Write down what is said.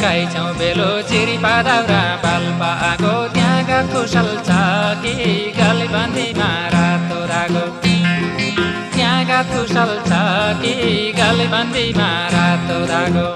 काई छौ बेलो चिरी पादाउरा पाल्पा आगो त्यहाँ गाथ खुसल छ कि गाली बाँधीमा रातो रागो त्यहाँ गाथ खुसल छ कि गाली बाँधीमा रातो रागो